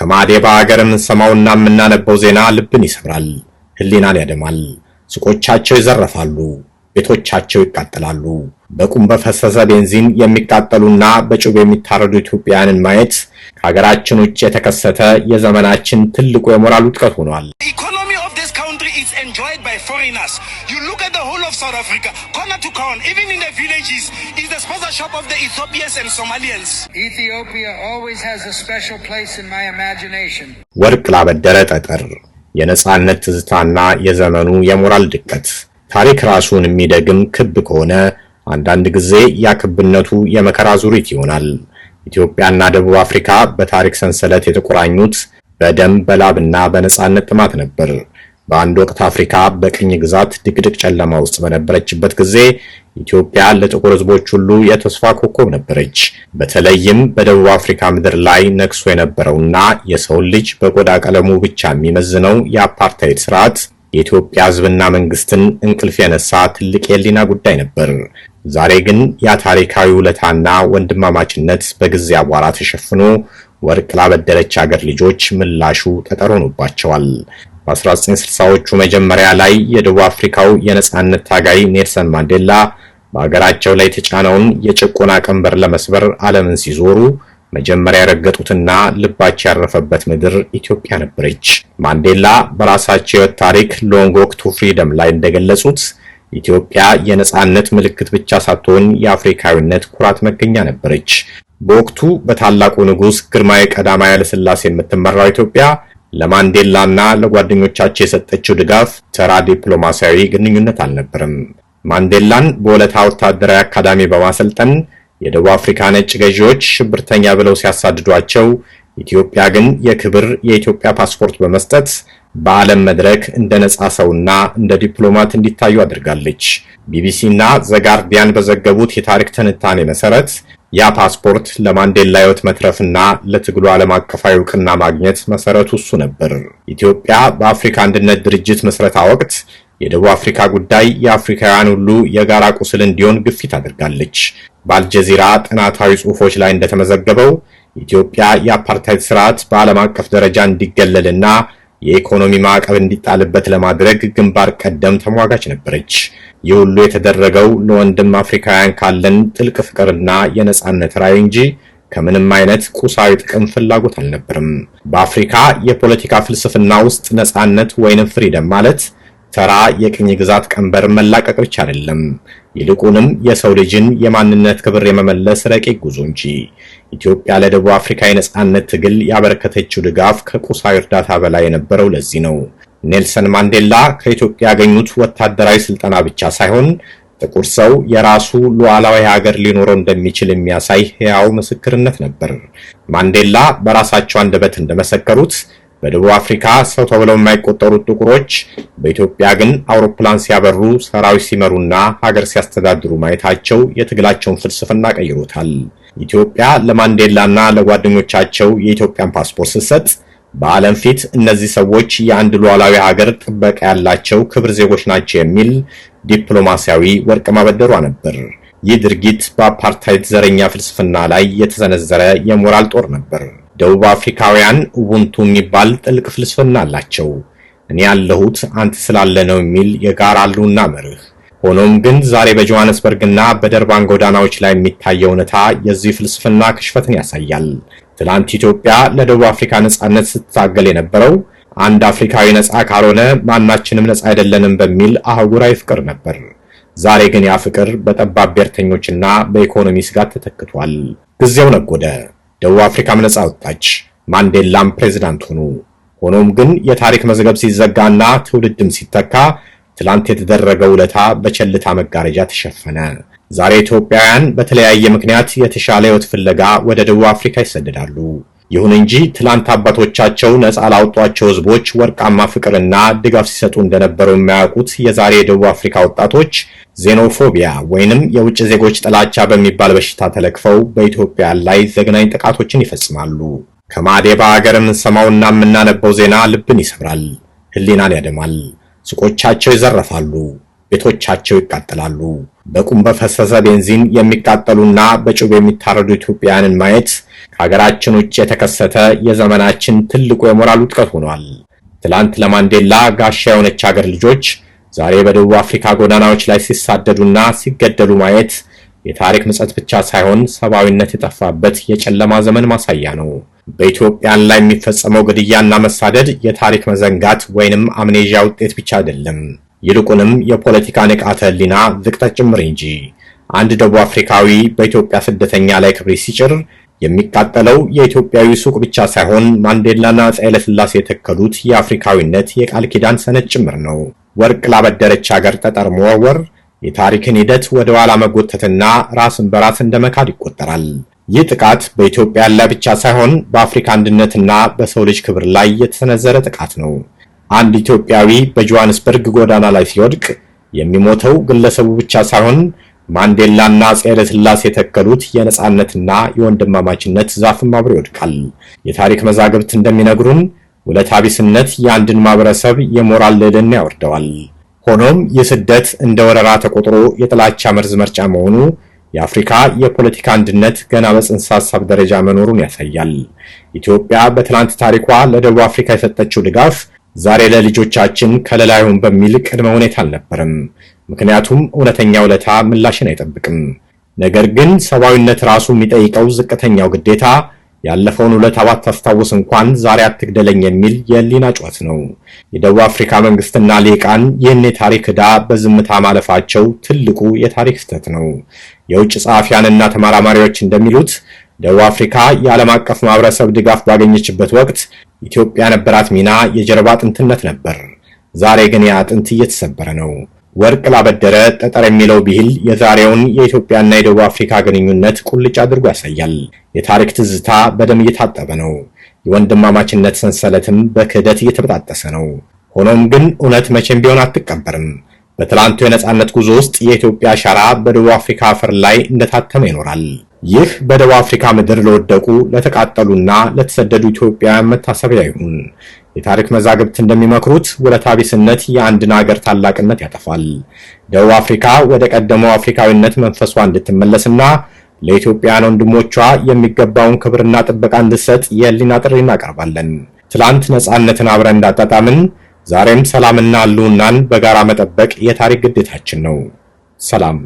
ከማዴባ ሀገርም ሰማውና የምናነበው ዜና ልብን ይሰብራል፣ ህሊናን ያደማል። ሱቆቻቸው ይዘረፋሉ፣ ቤቶቻቸው ይቃጠላሉ። በቁም በፈሰሰ ቤንዚን የሚቃጠሉና በጩቤ የሚታረዱ ኢትዮጵያውያንን ማየት ከሀገራችን ውጭ የተከሰተ የዘመናችን ትልቁ የሞራል ውድቀት ሆኗል። It's enjoyed by foreigners. You look at the whole of South Africa, corner to corner, even in the villages, is the sponsorship of the Ethiopians and Somalians. Ethiopia always has a special place in my imagination. ወርቅ ላበደረ ጠጠር የነጻነት ትዝታና የዘመኑ የሞራል ድቀት ታሪክ ራሱን የሚደግም ክብ ከሆነ አንዳንድ ጊዜ ያክብነቱ የመከራ ዙሪት ይሆናል። ኢትዮጵያና ደቡብ አፍሪካ በታሪክ ሰንሰለት የተቆራኙት በደም በላብና በነጻነት ጥማት ነበር። በአንድ ወቅት አፍሪካ በቅኝ ግዛት ድቅድቅ ጨለማ ውስጥ በነበረችበት ጊዜ ኢትዮጵያ ለጥቁር ሕዝቦች ሁሉ የተስፋ ኮከብ ነበረች። በተለይም በደቡብ አፍሪካ ምድር ላይ ነክሶ የነበረውና የሰው ልጅ በቆዳ ቀለሙ ብቻ የሚመዝነው የአፓርታይድ ስርዓት የኢትዮጵያ ሕዝብና መንግስትን እንቅልፍ የነሳ ትልቅ የሊና ጉዳይ ነበር። ዛሬ ግን ያ ታሪካዊ ውለታና ወንድማማችነት በጊዜ አቧራ ተሸፍኖ ወርቅ ላበደረች ሀገር ልጆች ምላሹ ጠጠር ሆኖባቸዋል። በ1960ዎቹ መጀመሪያ ላይ የደቡብ አፍሪካው የነጻነት ታጋይ ኔልሰን ማንዴላ በአገራቸው ላይ የተጫነውን የጭቆና ቀንበር ለመስበር ዓለምን ሲዞሩ መጀመሪያ የረገጡትና ልባቸው ያረፈበት ምድር ኢትዮጵያ ነበረች። ማንዴላ በራሳቸው የሕይወት ታሪክ ሎንግ ዎክ ቱ ፍሪደም ላይ እንደገለጹት ኢትዮጵያ የነጻነት ምልክት ብቻ ሳትሆን የአፍሪካዊነት ኩራት መገኛ ነበረች። በወቅቱ በታላቁ ንጉስ ግርማዊ ቀዳማዊ ኃይለ ሥላሴ የምትመራው ኢትዮጵያ ለማንዴላና ለጓደኞቻቸው የሰጠችው ድጋፍ ተራ ዲፕሎማሲያዊ ግንኙነት አልነበረም። ማንዴላን በወለታ ወታደራዊ አካዳሚ በማሰልጠን የደቡብ አፍሪካ ነጭ ገዢዎች ሽብርተኛ ብለው ሲያሳድዷቸው፣ ኢትዮጵያ ግን የክብር የኢትዮጵያ ፓስፖርት በመስጠት በዓለም መድረክ እንደ ነጻ ሰውና እንደ ዲፕሎማት እንዲታዩ አድርጋለች። ቢቢሲና ዘጋርዲያን በዘገቡት የታሪክ ትንታኔ መሰረት ያ ፓስፖርት ለማንዴላ ሕይወት መትረፍና ለትግሉ ዓለም አቀፋዊ ዕውቅና ማግኘት መሰረቱ እሱ ነበር። ኢትዮጵያ በአፍሪካ አንድነት ድርጅት መስረታ ወቅት የደቡብ አፍሪካ ጉዳይ የአፍሪካውያን ሁሉ የጋራ ቁስል እንዲሆን ግፊት አድርጋለች። በአልጀዚራ ጥናታዊ ጽሑፎች ላይ እንደተመዘገበው ኢትዮጵያ የአፓርታይድ ስርዓት በዓለም አቀፍ ደረጃ እንዲገለልና የኢኮኖሚ ማዕቀብ እንዲጣልበት ለማድረግ ግንባር ቀደም ተሟጋች ነበረች። ይህ ሁሉ የተደረገው ለወንድም አፍሪካውያን ካለን ጥልቅ ፍቅርና የነጻነት ራዕይ እንጂ ከምንም አይነት ቁሳዊ ጥቅም ፍላጎት አልነበረም። በአፍሪካ የፖለቲካ ፍልስፍና ውስጥ ነጻነት ወይንም ፍሪደም ማለት ተራ የቅኝ ግዛት ቀንበር መላቀቅ ብቻ አይደለም፣ ይልቁንም የሰው ልጅን የማንነት ክብር የመመለስ ረቂቅ ጉዞ እንጂ። ኢትዮጵያ ለደቡብ አፍሪካ የነጻነት ትግል ያበረከተችው ድጋፍ ከቁሳዊ እርዳታ በላይ የነበረው ለዚህ ነው። ኔልሰን ማንዴላ ከኢትዮጵያ ያገኙት ወታደራዊ ስልጠና ብቻ ሳይሆን ጥቁር ሰው የራሱ ሉዓላዊ ሀገር ሊኖረው እንደሚችል የሚያሳይ ሕያው ምስክርነት ነበር። ማንዴላ በራሳቸው አንደበት እንደመሰከሩት በደቡብ አፍሪካ ሰው ተብለው የማይቆጠሩት ጥቁሮች በኢትዮጵያ ግን አውሮፕላን ሲያበሩ፣ ሰራዊት ሲመሩና ሀገር ሲያስተዳድሩ ማየታቸው የትግላቸውን ፍልስፍና ቀይሮታል። ኢትዮጵያ ለማንዴላና ለጓደኞቻቸው የኢትዮጵያን ፓስፖርት ስትሰጥ በዓለም ፊት እነዚህ ሰዎች የአንድ ሉዓላዊ ሀገር ጥበቃ ያላቸው ክብር ዜጎች ናቸው የሚል ዲፕሎማሲያዊ ወርቅ ማበደሯ ነበር። ይህ ድርጊት በአፓርታይድ ዘረኛ ፍልስፍና ላይ የተሰነዘረ የሞራል ጦር ነበር። ደቡብ አፍሪካውያን ኡቡንቱ የሚባል ጥልቅ ፍልስፍና አላቸው። እኔ ያለሁት አንተ ስላለ ነው የሚል የጋራ ህልውና መርህ። ሆኖም ግን ዛሬ በጆሃንስበርግና በደርባን ጎዳናዎች ላይ የሚታየው እውነታ የዚህ ፍልስፍና ክሽፈትን ያሳያል። ትላንት ኢትዮጵያ ለደቡብ አፍሪካ ነጻነት ስትታገል የነበረው አንድ አፍሪካዊ ነጻ ካልሆነ ማናችንም ነጻ አይደለንም በሚል አህጉራዊ ፍቅር ነበር። ዛሬ ግን ያ ፍቅር በጠባብ ብሔርተኞችና በኢኮኖሚ ስጋት ተተክቷል። ጊዜው ነጎደ። ደቡብ አፍሪካም ነጻ ወጣች። ማንዴላም ፕሬዝዳንት ሆኑ። ሆኖም ግን የታሪክ መዝገብ ሲዘጋና ትውልድም ሲተካ ትላንት የተደረገው ውለታ በቸልታ መጋረጃ ተሸፈነ። ዛሬ ኢትዮጵያውያን በተለያየ ምክንያት የተሻለ ሕይወት ፍለጋ ወደ ደቡብ አፍሪካ ይሰደዳሉ። ይሁን እንጂ ትላንት አባቶቻቸው ነጻ ላወጧቸው ህዝቦች ወርቃማ ፍቅርና ድጋፍ ሲሰጡ እንደነበረው የማያውቁት የዛሬ የደቡብ አፍሪካ ወጣቶች ዜኖፎቢያ ወይንም የውጭ ዜጎች ጥላቻ በሚባል በሽታ ተለክፈው በኢትዮጵያ ላይ ዘግናኝ ጥቃቶችን ይፈጽማሉ። ከማዴባ ሀገር የምንሰማውና የምናነበው ዜና ልብን ይሰብራል፣ ህሊናን ያደማል። ሱቆቻቸው ይዘረፋሉ፣ ቤቶቻቸው ይቃጠላሉ። በቁም በፈሰሰ ቤንዚን የሚቃጠሉና በጩቤ የሚታረዱ ኢትዮጵያውያንን ማየት ከሀገራችን ውጭ የተከሰተ የዘመናችን ትልቁ የሞራል ውድቀት ሆኗል። ትላንት ለማንዴላ ጋሻ የሆነች ሀገር ልጆች ዛሬ በደቡብ አፍሪካ ጎዳናዎች ላይ ሲሳደዱና ሲገደሉ ማየት የታሪክ ምጸት ብቻ ሳይሆን ሰብአዊነት የጠፋበት የጨለማ ዘመን ማሳያ ነው። በኢትዮጵያን ላይ የሚፈጸመው ግድያና መሳደድ የታሪክ መዘንጋት ወይንም አምኔዥያ ውጤት ብቻ አይደለም፣ ይልቁንም የፖለቲካ ንቃተ ህሊና ዝቅጠት ጭምር እንጂ። አንድ ደቡብ አፍሪካዊ በኢትዮጵያ ስደተኛ ላይ ክብሪት ሲጭር የሚቃጠለው የኢትዮጵያዊ ሱቅ ብቻ ሳይሆን ማንዴላና አፄ ኃይለ ሥላሴ የተከሉት የአፍሪካዊነት የቃል ኪዳን ሰነድ ጭምር ነው። ወርቅ ላበደረች ሀገር ጠጠር መወርወር የታሪክን ሂደት ወደ ኋላ መጎተትና ራስን በራስ እንደመካድ ይቆጠራል። ይህ ጥቃት በኢትዮጵያ ላይ ብቻ ሳይሆን በአፍሪካ አንድነትና በሰው ልጅ ክብር ላይ የተሰነዘረ ጥቃት ነው። አንድ ኢትዮጵያዊ በጆሃንስበርግ ጎዳና ላይ ሲወድቅ የሚሞተው ግለሰቡ ብቻ ሳይሆን ማንዴላና አፄ ኃይለ ሥላሴ የተከሉት የነጻነትና የወንድማማችነት ዛፍም አብሮ ይወድቃል። የታሪክ መዛግብት እንደሚነግሩን ውለታ ቢስነት የአንድን ማህበረሰብ የሞራል ልዕልና ያወርደዋል። ሆኖም ይህ ስደት እንደ ወረራ ተቆጥሮ የጥላቻ መርዝ መርጫ መሆኑ የአፍሪካ የፖለቲካ አንድነት ገና በጽንሰ ሐሳብ ደረጃ መኖሩን ያሳያል። ኢትዮጵያ በትላንት ታሪኳ ለደቡብ አፍሪካ የሰጠችው ድጋፍ ዛሬ ለልጆቻችን ከለላ ይሁን በሚል ቅድመ ሁኔታ አልነበረም። ምክንያቱም እውነተኛ ውለታ ምላሽን አይጠብቅም። ነገር ግን ሰብአዊነት ራሱ የሚጠይቀው ዝቅተኛው ግዴታ ያለፈውን ውለታ ባታስታውስ እንኳን ዛሬ አትግደለኝ የሚል የህሊና ጩኸት ነው። የደቡብ አፍሪካ መንግስትና ሊቃን ይህን የታሪክ ዕዳ በዝምታ ማለፋቸው ትልቁ የታሪክ ስህተት ነው። የውጭ ጸሐፊያንና ተመራማሪዎች እንደሚሉት ደቡብ አፍሪካ የዓለም አቀፍ ማህበረሰብ ድጋፍ ባገኘችበት ወቅት ኢትዮጵያ ነበራት ሚና የጀርባ አጥንትነት ነበር። ዛሬ ግን ያ አጥንት እየተሰበረ ነው። ወርቅ ላበደረ ጠጠር የሚለው ብሂል የዛሬውን የኢትዮጵያና የደቡብ አፍሪካ ግንኙነት ቁልጭ አድርጎ ያሳያል። የታሪክ ትዝታ በደም እየታጠበ ነው። የወንድማማችነት ሰንሰለትም በክህደት እየተበጣጠሰ ነው። ሆኖም ግን እውነት መቼም ቢሆን አትቀበርም። በትላንቱ የነጻነት ጉዞ ውስጥ የኢትዮጵያ አሻራ በደቡብ አፍሪካ አፈር ላይ እንደታተመ ይኖራል። ይህ በደቡብ አፍሪካ ምድር ለወደቁ ለተቃጠሉና ለተሰደዱ ኢትዮጵያውያን መታሰቢያ ይሁን። የታሪክ መዛግብት እንደሚመክሩት ውለታ ቢስነት የአንድን ሀገር ታላቅነት ያጠፋል። ደቡብ አፍሪካ ወደ ቀደመው አፍሪካዊነት መንፈሷ እንድትመለስና ለኢትዮጵያውያን ወንድሞቿ የሚገባውን ክብርና ጥበቃ እንድትሰጥ የህሊና ጥሪ እናቀርባለን። ትላንት ነጻነትን አብረን እንዳጣጣምን ዛሬም ሰላምና ህልውናን በጋራ መጠበቅ የታሪክ ግዴታችን ነው። ሰላም።